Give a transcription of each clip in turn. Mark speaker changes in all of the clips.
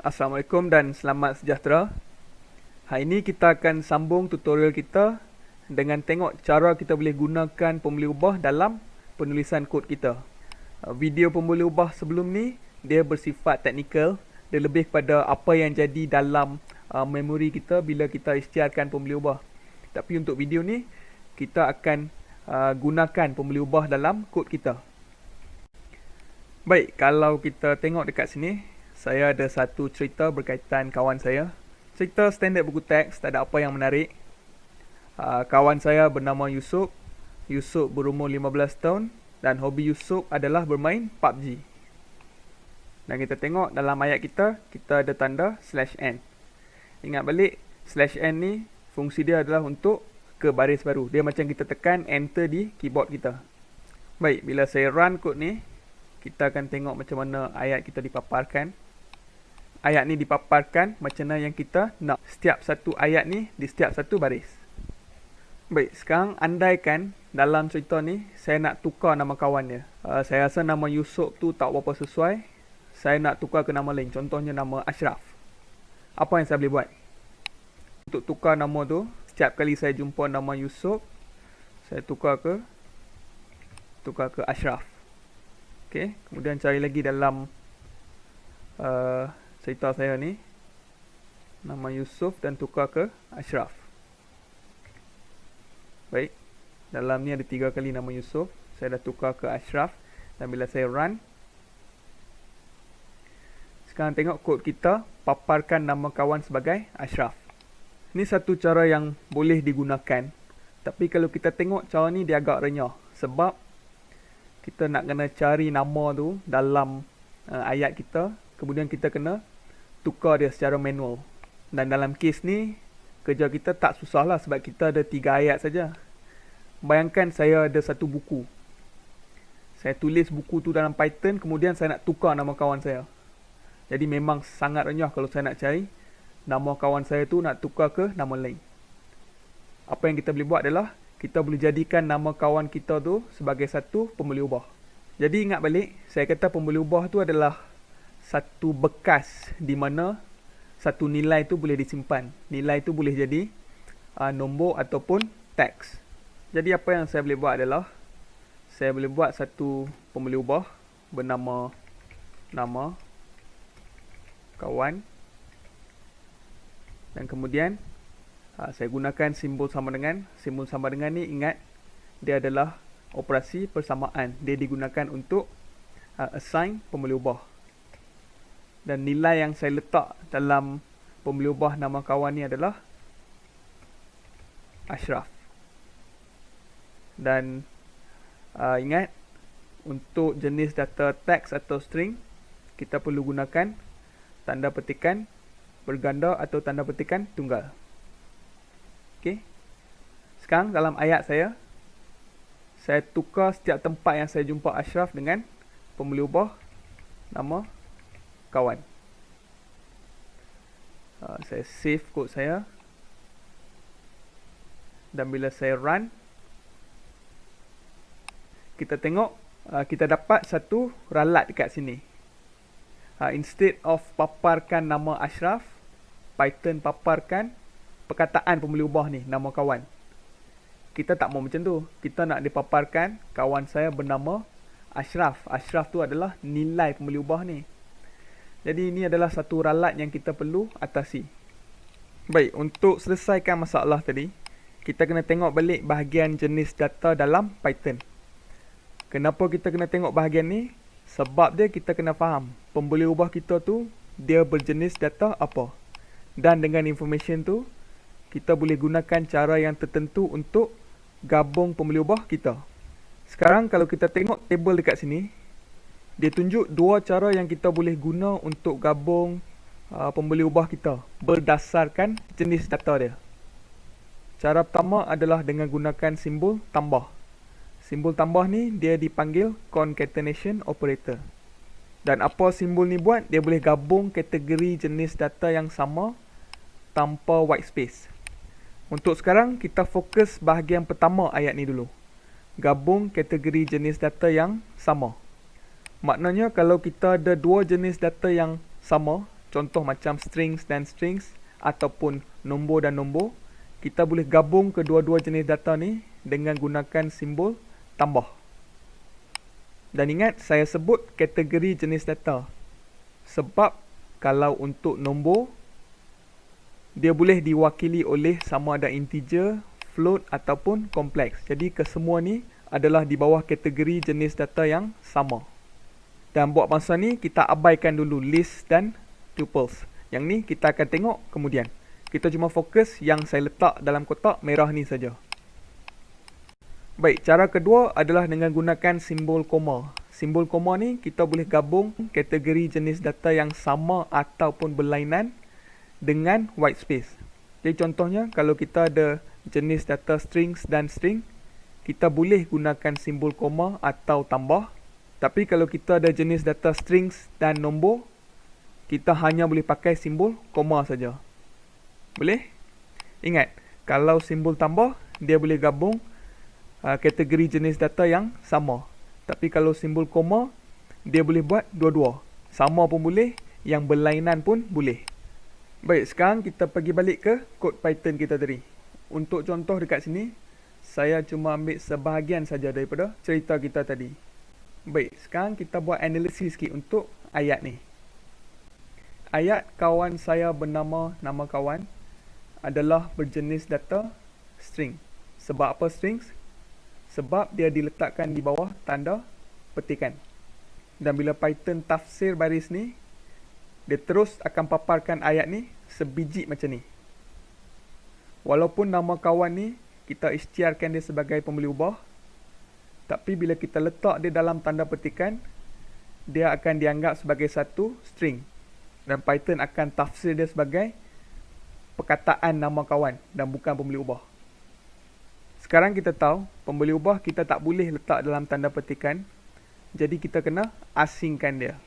Speaker 1: Assalamualaikum dan selamat sejahtera. Hari ini kita akan sambung tutorial kita dengan tengok cara kita boleh gunakan pembeli ubah dalam penulisan kod kita. Video pembeli ubah sebelum ni dia bersifat teknikal, dia lebih kepada apa yang jadi dalam memori kita bila kita isytiharkan pembeli ubah. Tapi untuk video ni kita akan gunakan pembeli ubah dalam kod kita. Baik, kalau kita tengok dekat sini, saya ada satu cerita berkaitan kawan saya. Cerita standard buku teks, tak ada apa yang menarik. Kawan saya bernama Yusuf. Yusuf berumur 15 tahun dan hobi Yusuf adalah bermain PUBG. Dan kita tengok dalam ayat kita ada tanda /n. Ingat balik, /n ni fungsi dia adalah untuk ke baris baru. Dia macam kita tekan enter di keyboard kita. Baik, bila saya run kod ni, kita akan tengok macam mana ayat kita dipaparkan. Ayat ni dipaparkan macam mana yang kita nak. Setiap satu ayat ni di setiap satu baris. Baik, sekarang andaikan dalam cerita ni saya nak tukar nama kawan dia. Saya rasa nama Yusuf tu tak berapa sesuai. Saya nak tukar ke nama lain. Contohnya nama Ashraf. Apa yang saya boleh buat? Untuk tukar nama tu, setiap kali saya jumpa nama Yusuf, saya tukar ke Ashraf. Okay, kemudian cari lagi dalam cerita saya ni, nama Yusuf dan tukar ke Ashraf. Baik, dalam ni ada 3 kali nama Yusuf. Saya dah tukar ke Ashraf. Dan bila saya run, sekarang tengok kod kita paparkan nama kawan sebagai Ashraf. Ini satu cara yang boleh digunakan. Tapi kalau kita tengok cara ni dia agak renyah. Sebab kita nak kena cari nama tu dalam ayat kita. Kemudian kita kena tukar dia secara manual. Dan dalam kes ni, kerja kita tak susah lah sebab kita ada 3 ayat saja. Bayangkan saya ada satu buku. Saya tulis buku tu dalam Python, kemudian saya nak tukar nama kawan saya. Jadi memang sangat renyah kalau saya nak cari nama kawan saya tu nak tukar ke nama lain. Apa yang kita boleh buat adalah kita boleh jadikan nama kawan kita tu sebagai satu pembeli ubah. Jadi ingat balik, saya kata pembeli ubah tu adalah satu bekas di mana satu nilai tu boleh disimpan. Nilai tu boleh jadi nombor ataupun teks. Jadi apa yang saya boleh buat adalah saya boleh buat satu pembeli ubah bernama nama kawan. Dan kemudian saya gunakan simbol sama dengan. Simbol sama dengan ni ingat dia adalah operasi persamaan. Dia digunakan untuk assign pembeli ubah. Dan nilai yang saya letak dalam pembeli ubah nama kawan ni adalah Ashraf. Dan ingat, untuk jenis data teks atau string, kita perlu gunakan tanda petikan berganda atau tanda petikan tunggal. Okey. Sekarang dalam ayat saya tukar setiap tempat yang saya jumpa Ashraf dengan pembeli ubah nama kawan. Saya save kod saya. Dan bila saya run, kita tengok kita dapat satu ralat dekat sini. Instead of paparkan nama Ashraf, Python paparkan perkataan pembeli ubah ni, nama kawan. Kita tak mau macam tu. Kita nak dipaparkan kawan saya bernama Ashraf. Ashraf tu adalah nilai pembeli ubah ni. Jadi ini adalah satu ralat yang kita perlu atasi. Baik, untuk selesaikan masalah tadi, kita kena tengok balik bahagian jenis data dalam Python. Kenapa kita kena tengok bahagian ni? Sebab dia kita kena faham pembeli ubah kita tu dia berjenis data apa. Dan dengan information tu kita boleh gunakan cara yang tertentu untuk gabung pembeli ubah kita. Sekarang kalau kita tengok table dekat sini, dia tunjuk 2 cara yang kita boleh guna untuk gabung pembeli ubah kita berdasarkan jenis data dia. Cara pertama adalah dengan gunakan simbol tambah. Simbol tambah ni dia dipanggil concatenation operator. Dan apa simbol ni buat? Dia boleh gabung kategori jenis data yang sama tanpa white space. Untuk sekarang kita fokus bahagian pertama ayat ni dulu. Gabung kategori jenis data yang sama. Maknanya kalau kita ada 2 jenis data yang sama, contoh macam strings dan strings ataupun nombor dan nombor, kita boleh gabung kedua-dua jenis data ni dengan gunakan simbol tambah. Dan ingat, saya sebut kategori jenis data. Sebab kalau untuk nombor, dia boleh diwakili oleh sama ada integer, float ataupun kompleks. Jadi kesemua ni adalah di bawah kategori jenis data yang sama. Dan buat masa ni, kita abaikan dulu list dan tuples. Yang ni kita akan tengok kemudian. Kita cuma fokus yang saya letak dalam kotak merah ni saja. Baik, cara kedua adalah dengan gunakan simbol koma. Simbol koma ni kita boleh gabung kategori jenis data yang sama ataupun berlainan dengan white space. Jadi contohnya, kalau kita ada jenis data strings dan string, kita boleh gunakan simbol koma atau tambah. Tapi kalau kita ada jenis data strings dan nombor, kita hanya boleh pakai simbol koma saja. Boleh? Ingat, kalau simbol tambah, dia boleh gabung kategori jenis data yang sama. Tapi kalau simbol koma, dia boleh buat dua-dua. Sama pun boleh, yang berlainan pun boleh. Baik, sekarang kita pergi balik ke kod Python kita tadi. Untuk contoh dekat sini, saya cuma ambil sebahagian saja daripada cerita kita tadi. Baik, sekarang kita buat analisis sikit untuk ayat ni. Ayat kawan saya bernama nama kawan adalah berjenis data string. Sebab apa strings? Sebab dia diletakkan di bawah tanda petikan. Dan bila Python tafsir baris ni, dia terus akan paparkan ayat ni sebiji macam ni. Walaupun nama kawan ni kita isytiharkan dia sebagai pembeli ubah, tapi bila kita letak dia dalam tanda petikan, dia akan dianggap sebagai satu string. Dan Python akan tafsir dia sebagai perkataan nama kawan dan bukan pembeli ubah. Sekarang kita tahu, pembeli ubah kita tak boleh letak dalam tanda petikan. Jadi kita kena asingkan dia.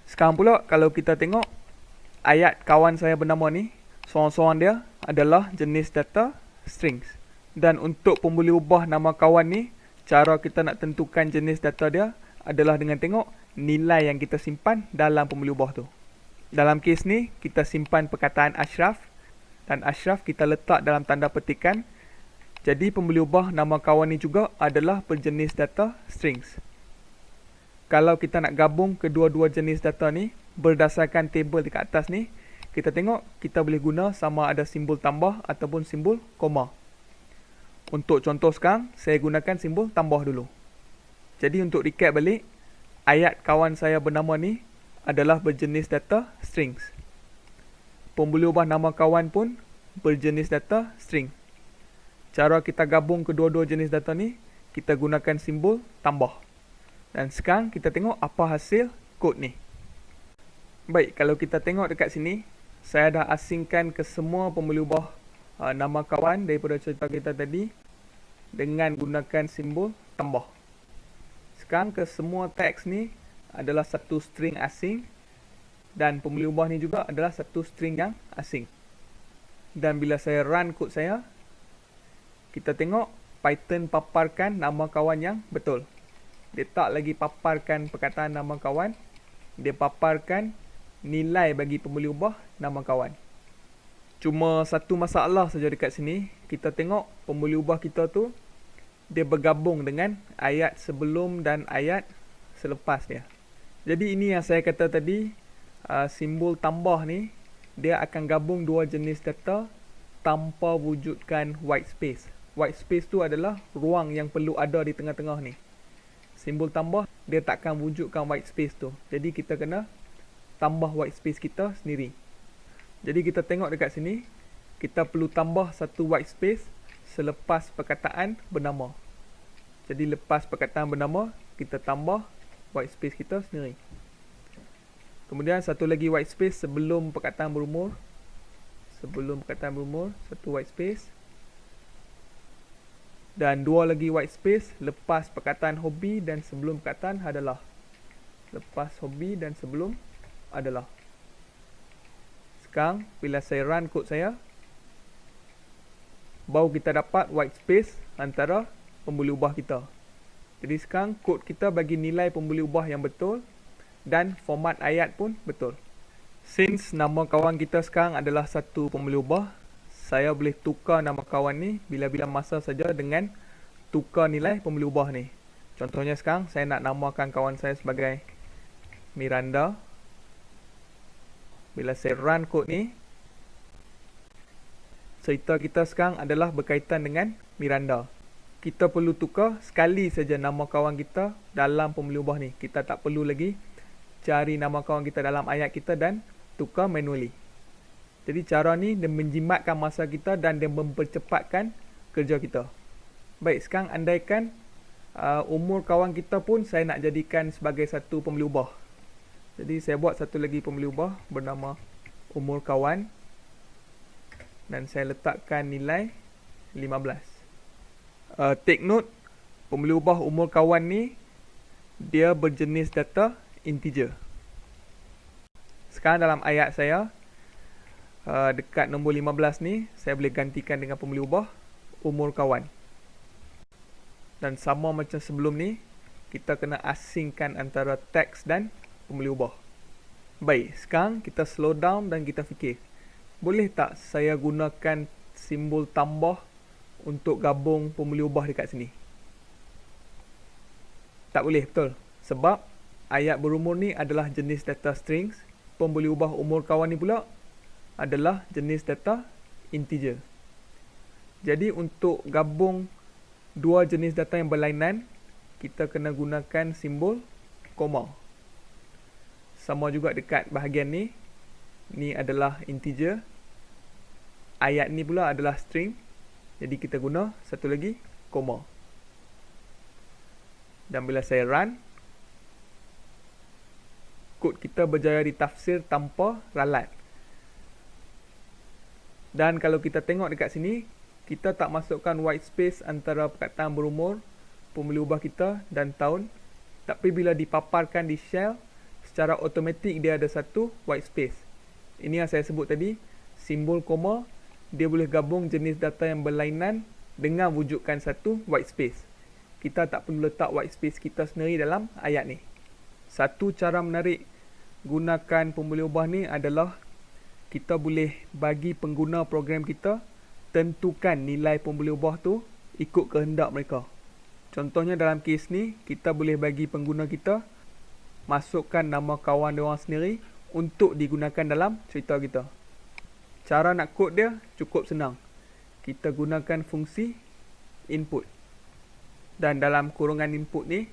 Speaker 1: Sekarang pula kalau kita tengok ayat kawan saya bernama ni, seorang-seorang dia adalah jenis data strings. Dan untuk pembeli ubah nama kawan ni, cara kita nak tentukan jenis data dia adalah dengan tengok nilai yang kita simpan dalam pembeli ubah tu. Dalam kes ni, kita simpan perkataan Ashraf dan Ashraf kita letak dalam tanda petikan. Jadi pembeli ubah nama kawan ni juga adalah berjenis data strings. Kalau kita nak gabung kedua-dua jenis data ni berdasarkan table dekat atas ni, kita tengok kita boleh guna sama ada simbol tambah ataupun simbol koma. Untuk contoh sekarang, saya gunakan simbol tambah dulu. Jadi untuk recap balik, ayat kawan saya bernama ni adalah berjenis data strings. Pembeli ubah nama kawan pun berjenis data string. Cara kita gabung kedua-dua jenis data ni, kita gunakan simbol tambah. Dan sekarang kita tengok apa hasil kod ni. Baik, kalau kita tengok dekat sini, saya dah asingkan ke semua pembeli ubah nama kawan daripada cerita kita tadi dengan gunakan simbol tambah. Sekarang ke semua teks ni adalah satu string asing dan pembeli ubah ni juga adalah satu string yang asing. Dan bila saya run kod saya, kita tengok Python paparkan nama kawan yang betul. Dia tak lagi paparkan perkataan nama kawan, dia paparkan nilai bagi pembeli ubah nama kawan. Cuma satu masalah saja dekat sini, kita tengok pembeli ubah kita tu dia bergabung dengan ayat sebelum dan ayat selepas dia. Jadi ini yang saya kata tadi, simbol tambah ni dia akan gabung dua jenis data tanpa wujudkan white space. White space tu adalah ruang yang perlu ada di tengah-tengah ni. Simbol tambah dia takkan wujudkan white space tu. Jadi kita kena tambah white space kita sendiri. Jadi kita tengok dekat sini, kita perlu tambah satu white space selepas perkataan bernama. Jadi lepas perkataan bernama, kita tambah white space kita sendiri. Kemudian satu lagi white space sebelum perkataan berumur. Sebelum perkataan berumur, satu white space. Dan dua lagi white space lepas perkataan hobi dan sebelum perkataan adalah. Lepas hobi dan sebelum adalah. Sekarang bila saya run kod saya, baru kita dapat white space antara pembeli ubah kita. Jadi sekarang kod kita bagi nilai pembeli ubah yang betul dan format ayat pun betul. Since nama kawan kita sekarang adalah satu pembeli ubah, saya boleh tukar nama kawan ni bila-bila masa saja dengan tukar nilai pembeli ubah ni. Contohnya sekarang saya nak namakan kawan saya sebagai Miranda. Bila saya run kod ni, cerita kita sekarang adalah berkaitan dengan Miranda. Kita perlu tukar sekali saja nama kawan kita dalam pembeli ubah ni. Kita tak perlu lagi cari nama kawan kita dalam ayat kita dan tukar manually. Jadi cara ni dia menjimatkan masa kita dan dia mempercepatkan kerja kita. Baik, sekarang andaikan umur kawan kita pun saya nak jadikan sebagai satu pembeli ubah. Jadi saya buat satu lagi pembeli ubah bernama umur kawan dan saya letakkan nilai 15. Take note, pembeli ubah umur kawan ni dia berjenis data integer. Sekarang dalam ayat saya, dekat nombor 15 ni, saya boleh gantikan dengan pembeli ubah umur kawan. Dan sama macam sebelum ni, kita kena asingkan antara teks dan pembeli ubah. Baik, sekarang kita slow down dan kita fikir. Boleh tak saya gunakan simbol tambah untuk gabung pembeli ubah dekat sini? Tak boleh, betul. Sebab ayat berumur ni adalah jenis data strings. Pembeli ubah umur kawan ni pula adalah jenis data integer. Jadi untuk gabung dua jenis data yang berlainan, kita kena gunakan simbol koma. Sama juga dekat bahagian ni. Ni adalah integer. Ayat ni pula adalah string. Jadi kita guna satu lagi koma. Dan bila saya run, kod kita berjaya ditafsir tanpa ralat. Dan kalau kita tengok dekat sini, kita tak masukkan white space antara perkataan berumur, pembeli ubah kita dan tahun. Tapi bila dipaparkan di shell, secara automatik dia ada satu white space. Ini yang saya sebut tadi, simbol koma, dia boleh gabung jenis data yang berlainan dengan wujudkan satu white space. Kita tak perlu letak white space kita sendiri dalam ayat ni. Satu cara menarik gunakan pembeli ubah ni adalah kita boleh bagi pengguna program kita tentukan nilai pembeli ubah tu ikut kehendak mereka. Contohnya dalam kes ni, kita boleh bagi pengguna kita masukkan nama kawan diorang sendiri untuk digunakan dalam cerita kita. Cara nak kod dia cukup senang. Kita gunakan fungsi input. Dan dalam kurungan input ni,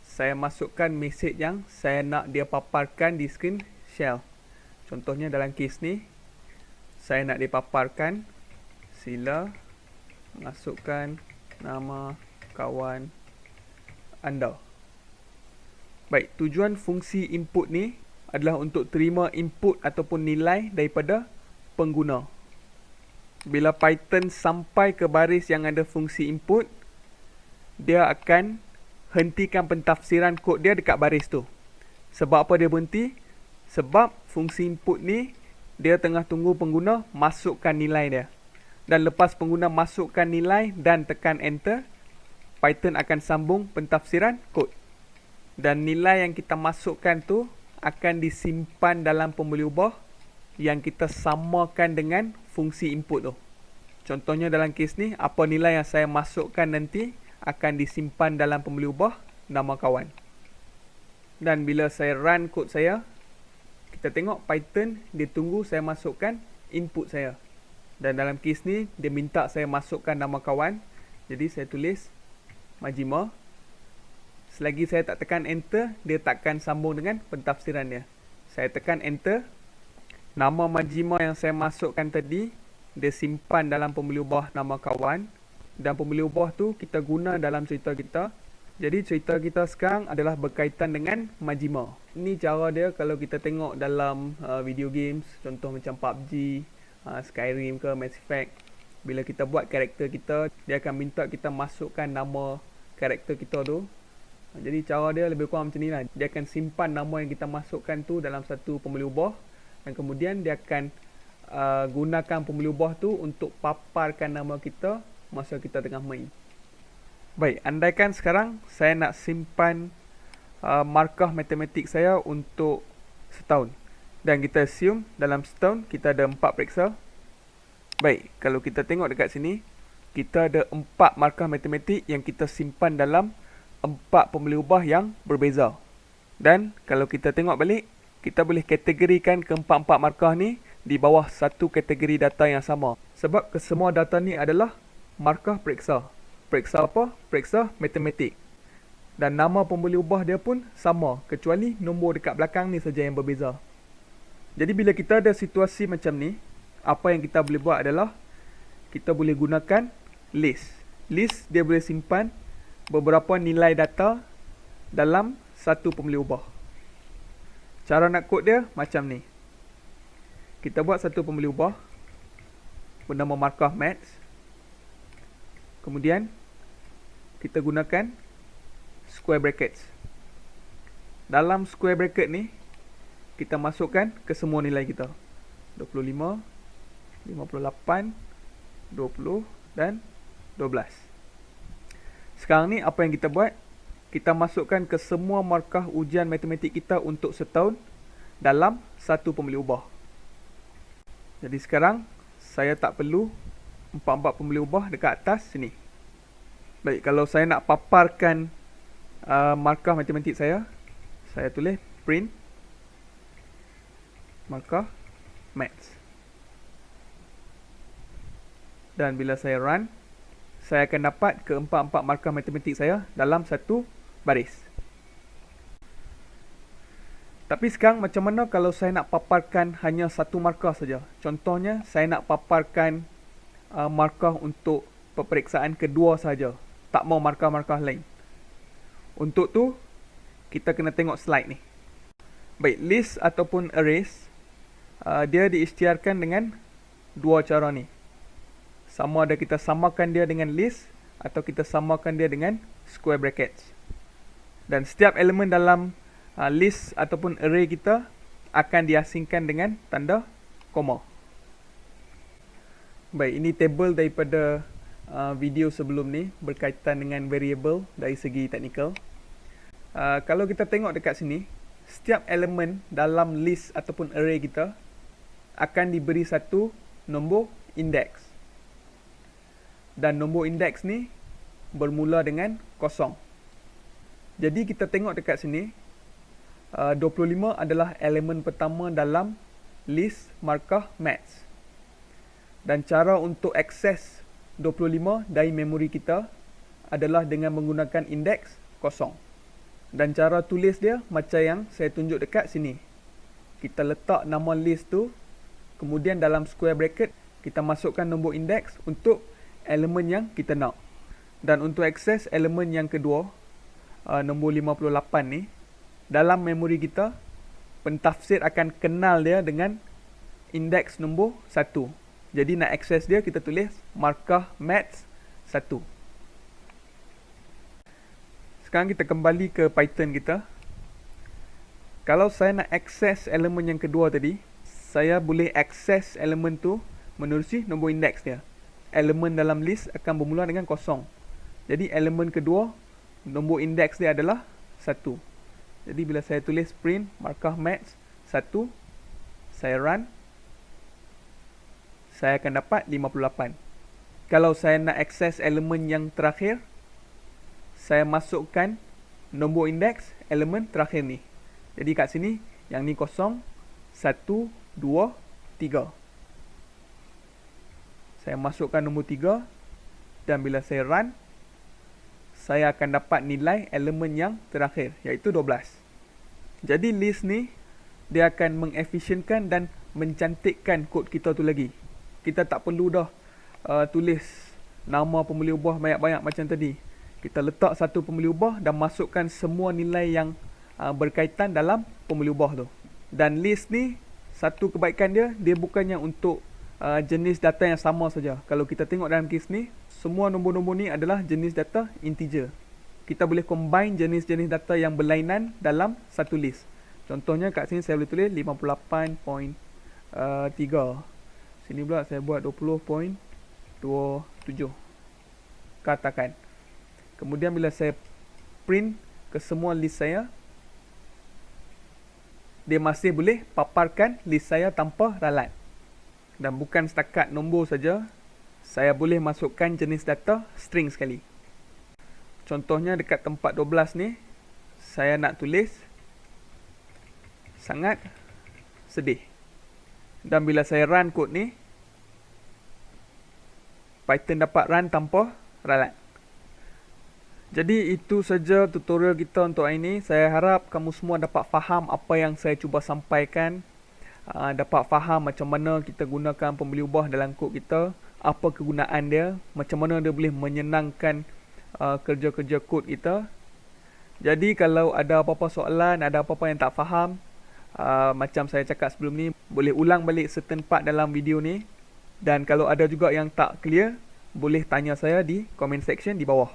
Speaker 1: saya masukkan mesej yang saya nak dia paparkan di skrin shell. Contohnya dalam kes ni, saya nak dia paparkan, sila masukkan nama kawan anda. Baik, tujuan fungsi input ni adalah untuk terima input ataupun nilai daripada pengguna. Bila Python sampai ke baris yang ada fungsi input, dia akan hentikan pentafsiran kod dia dekat baris tu. Sebab apa dia berhenti? Sebab fungsi input ni dia tengah tunggu pengguna masukkan nilai dia. Dan lepas pengguna masukkan nilai dan tekan enter, Python akan sambung pentafsiran kod. Dan nilai yang kita masukkan tu akan disimpan dalam pembeli ubah yang kita samakan dengan fungsi input tu. Contohnya dalam kes ni, apa nilai yang saya masukkan nanti akan disimpan dalam pembeli ubah nama kawan. Dan bila saya run kod saya, kita tengok Python dia tunggu saya masukkan input saya. Dan dalam kes ni dia minta saya masukkan nama kawan. Jadi saya tulis Majima. Selagi saya tak tekan enter, dia takkan sambung dengan pentafsiran dia. Saya tekan enter, nama Majima yang saya masukkan tadi dia simpan dalam pembeli ubah nama kawan. Dan pembeli ubah tu kita guna dalam cerita kita. Jadi cerita kita sekarang adalah berkaitan dengan Majima. Ini cara dia kalau kita tengok dalam video games, contoh macam PUBG, Skyrim ke Mass Effect. Bila kita buat karakter kita, dia akan minta kita masukkan nama karakter kita tu. Jadi cara dia lebih kurang macam ni lah. Dia akan simpan nama yang kita masukkan tu dalam satu pembeli ubah. Dan kemudian dia akan gunakan pembeli ubah tu untuk paparkan nama kita masa kita tengah main. Baik, andaikan sekarang saya nak simpan markah matematik saya untuk setahun. Dan kita assume dalam setahun kita ada 4 periksa. Baik, kalau kita tengok dekat sini, kita ada 4 markah matematik yang kita simpan dalam 4 pemboleh yang berbeza. Dan kalau kita tengok balik, kita boleh kategorikan keempat-empat markah ni di bawah satu kategori data yang sama. Sebab kesemua data ni adalah markah periksa. Periksa apa? Periksa matematik. Dan nama pemboleh dia pun sama, kecuali nombor dekat belakang ni saja yang berbeza. Jadi bila kita ada situasi macam ni, apa yang kita boleh buat adalah kita boleh gunakan list. List dia boleh simpan beberapa nilai data dalam satu pemboleh. Cara nak kod dia macam ni. Kita buat satu pemboleh bernama markah maths. Kemudian kita gunakan square brackets. Dalam square bracket ni kita masukkan ke semua nilai kita. 25, 58, 20 dan 12. Sekarang ni apa yang kita buat? Kita masukkan ke semua markah ujian matematik kita untuk setahun dalam satu pemboleh. Jadi sekarang saya tak perlu 4 pemboleh dekat atas sini. Baik, kalau saya nak paparkan markah matematik saya tulis print markah maths. Dan bila saya run, saya akan dapat keempat-empat markah matematik saya dalam satu baris. Tapi sekarang macam mana kalau saya nak paparkan hanya satu markah saja? Contohnya, saya nak paparkan markah untuk peperiksaan kedua saja. Tak mau markah-markah lain. Untuk tu, kita kena tengok slide ni. Baik, list ataupun arrays, dia diisytiharkan dengan dua cara ni. Sama ada kita samakan dia dengan list atau kita samakan dia dengan square brackets. Dan setiap elemen dalam list ataupun array kita akan diasingkan dengan tanda koma. Baik, ini table daripada video sebelum ni berkaitan dengan variable dari segi teknikal. Kalau kita tengok dekat sini, setiap elemen dalam list ataupun array kita akan diberi satu nombor indeks. Dan nombor indeks ni bermula dengan 0. Jadi kita tengok dekat sini, 25 adalah elemen pertama dalam list markah maths. Dan cara untuk akses 25 dari memori kita adalah dengan menggunakan indeks 0. Dan cara tulis dia macam yang saya tunjuk dekat sini. Kita letak nama list tu, kemudian dalam square bracket kita masukkan nombor indeks untuk elemen yang kita nak. Dan untuk akses elemen yang kedua, nombor 58 ni, dalam memori kita, pentafsir akan kenal dia dengan indeks nombor 1. Jadi nak akses dia, kita tulis markah maths 1. Sekarang kita kembali ke Python kita. Kalau saya nak akses elemen yang kedua tadi, saya boleh akses elemen tu menerusi nombor indeks dia. Elemen dalam list akan bermula dengan 0. Jadi elemen kedua, nombor indeks dia adalah 1. Jadi bila saya tulis print markah maths 1, saya run, saya akan dapat 58. Kalau saya nak akses elemen yang terakhir, saya masukkan nombor indeks elemen terakhir ni. Jadi kat sini, yang ni 0, 1, 2, 3. Saya masukkan nombor 3 dan bila saya run, saya akan dapat nilai elemen yang terakhir, iaitu 12. Jadi list ni, dia akan mengefisienkan dan mencantikkan kod kita tu lagi. Kita tak perlu dah tulis nama pemboleh banyak-banyak macam tadi. Kita letak satu pemboleh dan masukkan semua nilai yang berkaitan dalam pemboleh tu. Dan list ni, satu kebaikan dia, dia bukannya untuk jenis data yang sama saja. Kalau kita tengok dalam kes ni, semua nombor-nombor ni adalah jenis data integer. Kita boleh combine jenis-jenis data yang berlainan dalam satu list. Contohnya kat sini saya boleh tulis 58.3. Sini pula saya buat 20.27. Katakan. Kemudian bila saya print ke semua list saya, dia masih boleh paparkan list saya tanpa ralat. Dan bukan setakat nombor saja, saya boleh masukkan jenis data string sekali. Contohnya dekat tempat 12 ni, saya nak tulis sangat sedih. Dan bila saya run kod ni, Python dapat run tanpa ralat. Jadi itu saja tutorial kita untuk hari ini. Saya harap kamu semua dapat faham apa yang saya cuba sampaikan. Dapat faham macam mana kita gunakan pembeli ubah dalam kod kita, apa kegunaan dia, macam mana dia boleh menyenangkan kerja-kerja kod kita. Jadi kalau ada apa-apa soalan, ada apa-apa yang tak faham, macam saya cakap sebelum ni, boleh ulang balik certain part dalam video ni. Dan kalau ada juga yang tak clear, boleh tanya saya di comment section di bawah.